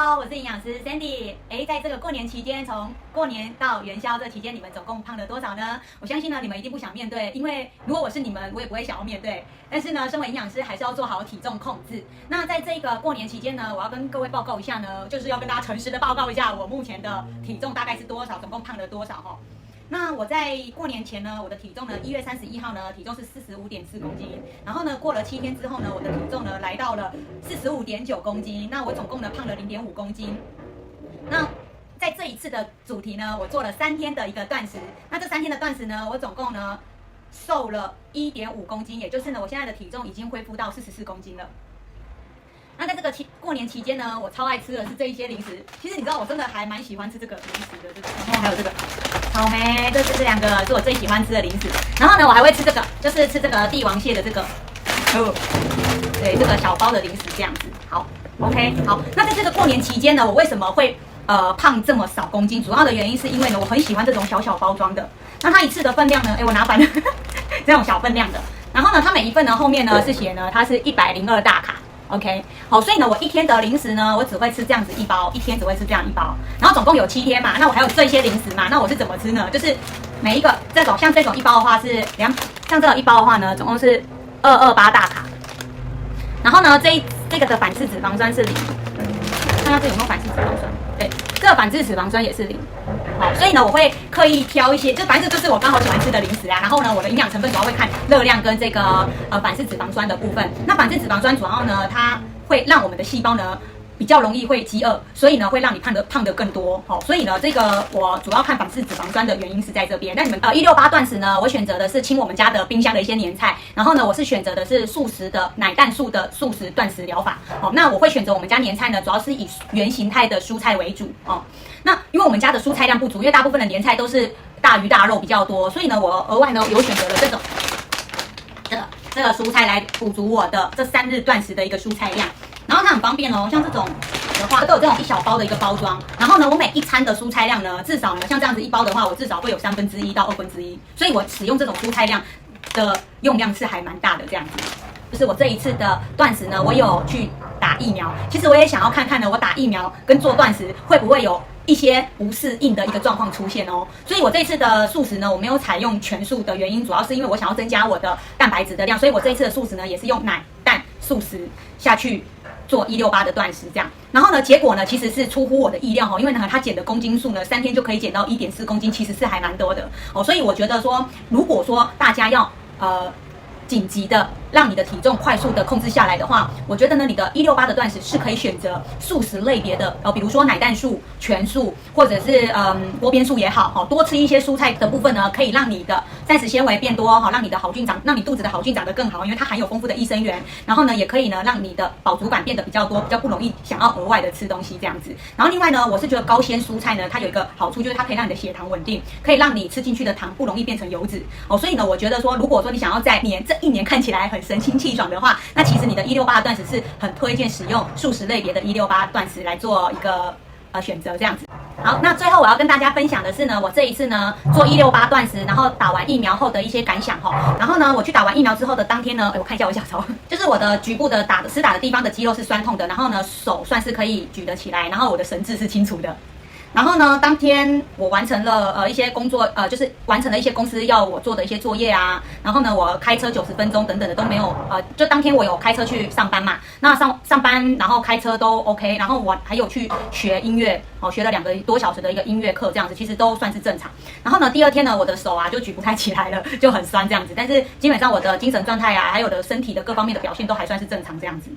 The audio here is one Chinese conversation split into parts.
好，我是营养师 Sandy。在这个过年期间，从过年到元宵这期间，你们总共胖了多少呢？我相信呢，你们一定不想面对，因为如果我是你们，我也不会想要面对。但是呢，身为营养师，还是要做好体重控制。那在这个过年期间呢，我要跟各位报告一下呢，就是要跟大家诚实的报告一下我目前的体重大概是多少，总共胖了多少哈。那我在过年前呢，我的体重呢，1月31号呢，体重是45.4公斤。然后呢，过了7天之后呢，我的体重呢来到了45.9公斤。那我总共呢胖了0.5公斤。那在这一次的主题呢，我做了3天的一个断食。那这3天的断食呢，我总共呢瘦了1.5公斤，也就是呢，我现在的体重已经恢复到44公斤了。那在这个过年期间呢，我超爱吃的是这一些零食。其实你知道，我真的还蛮喜欢吃这个零食的，然后还有这个草莓，这2个是我最喜欢吃的零食。然后呢，我还会吃这个，就是吃这个帝王蟹的这个，对，这个小包的零食这样子。好 ，OK， 好。那在这个过年期间呢，我为什么会胖这么少公斤？主要的原因是因为呢，我很喜欢这种小包装的。那它一次的分量呢，我拿反了，这种小分量的。然后呢，它每一份呢后面呢是写呢，它是102大卡。OK， 好，所以呢，我一天的零食呢，我只会吃这样子1包，一天只会吃这样1包，然后总共有7天嘛，那我还有这些零食嘛，那我是怎么吃呢？就是每一个这种像这种1包的话是像这个1包的话呢，总共是228大卡，然后呢，这个的反式脂肪酸是0，看下这有没有反式脂肪酸？对，这个反式脂肪酸也是0。好，所以呢，我会刻意挑一些，就反正就是我刚好喜欢吃的零食啊。然后呢，我的营养成分主要会看热量跟这个反式脂肪酸的部分。那反式脂肪酸主要呢，它会让我们的细胞呢比较容易会饥饿，所以呢会让你胖得更多。好，所以呢这个我主要看反式脂肪酸的原因是在这边。那你们168断食呢，我选择的是清我们家的冰箱的一些年菜，然后呢我是选择的是素食的奶蛋素的素食断食疗法。好，那我会选择我们家年菜呢，主要是以原形态的蔬菜为主。哦，那因为我们家的蔬菜量不足，因为大部分的年菜都是大鱼大肉比较多，所以呢我额外呢有选择了这个蔬菜来补足我的这3日断食的一个蔬菜量。然后它很方便哦，像这种的话都有这种1小包的一个包装。然后呢，我每一餐的蔬菜量呢，至少呢像这样子1包的话，我至少会有1/3到1/2，所以我使用这种蔬菜量的用量是还蛮大的这样子。就是我这一次的断食呢，我有去打疫苗。其实我也想要看看呢，我打疫苗跟做断食会不会有一些不适应的一个状况出现哦。所以我这次的素食呢，我没有采用全素的原因，主要是因为我想要增加我的蛋白质的量，所以我这一次的素食呢，也是用奶蛋素食下去做168的断食这样。然后呢，结果呢其实是出乎我的意料哦，因为呢它减的公斤数呢3天就可以减到1.4公斤，其实是还蛮多的哦。所以我觉得说，如果说大家要紧急的让你的体重快速的控制下来的话，我觉得呢，你的168的断食是可以选择素食类别的，比如说奶蛋素、全素，或者是多边素也好，多吃一些蔬菜的部分呢，可以让你的膳食纤维变多，让你的好菌长，让你肚子的好菌长得更好，因为它含有丰富的益生元。然后呢，也可以呢让你的饱足感变得比较多，比较不容易想要额外的吃东西这样子。然后另外呢，我是觉得高纤蔬菜呢，它有一个好处就是它可以让你的血糖稳定，可以让你吃进去的糖不容易变成油脂哦。所以呢，我觉得说，如果说你想要在这一年看起来很神清气爽的话，那其实你的168断食是很推荐使用素食类别的168断食来做一个选择这样子。好，那最后我要跟大家分享的是呢，我这一次呢做168断食，然后打完疫苗后的一些感想哈。然后呢，我去打完疫苗之后的当天呢，我看一下我小手，就是我的局部的施打的地方的肌肉是酸痛的，然后呢手算是可以举得起来，然后我的神志是清楚的。然后呢，当天我完成了一些工作，就是完成了一些公司要我做的一些作业啊。然后呢，我开车90分钟等等的都没有，就当天我有开车去上班嘛。那上班然后开车都 OK， 然后我还有去学音乐，学了2个多小时的一个音乐课，这样子其实都算是正常。然后呢，第2天呢，我的手啊就举不太起来了，就很酸这样子。但是基本上我的精神状态啊，还有的身体的各方面的表现都还算是正常这样子。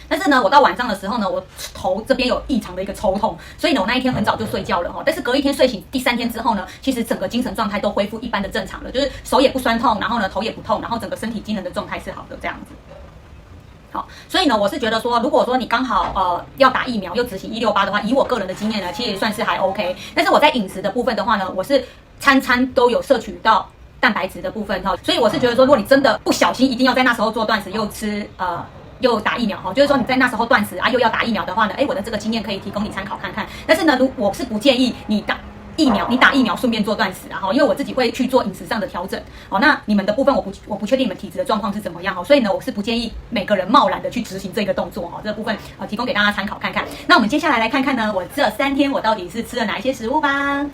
但是呢，我到晚上的时候呢，我头这边有异常的一个抽痛，所以呢，我那一天很早就睡觉了哈。但是隔一天睡醒，第3天之后呢，其实整个精神状态都恢复一般的正常了，就是手也不酸痛，然后呢头也不痛，然后整个身体机能的状态是好的这样子。好，所以呢，我是觉得说，如果说你刚好要打疫苗又执行168的话，以我个人的经验呢，其实算是还 OK。但是我在饮食的部分的话呢，我是餐餐都有摄取到蛋白质的部分哈，所以我是觉得说，如果你真的不小心一定要在那时候做断食又吃又打疫苗哈，就是说你在那时候断食啊又要打疫苗的话呢，我的这个经验可以提供你参考看看。但是呢，我是不建议你疫苗，你打疫苗顺便做断食啦，哈，因为我自己会去做饮食上的调整，哦，那你们的部分我不确定你们体质的状况是怎么样，哈，所以呢，我是不建议每个人贸然的去执行这个动作，哈，这个部分提供给大家参考看看。那我们接下来来看看呢，我这3天我到底是吃了哪一些食物吧。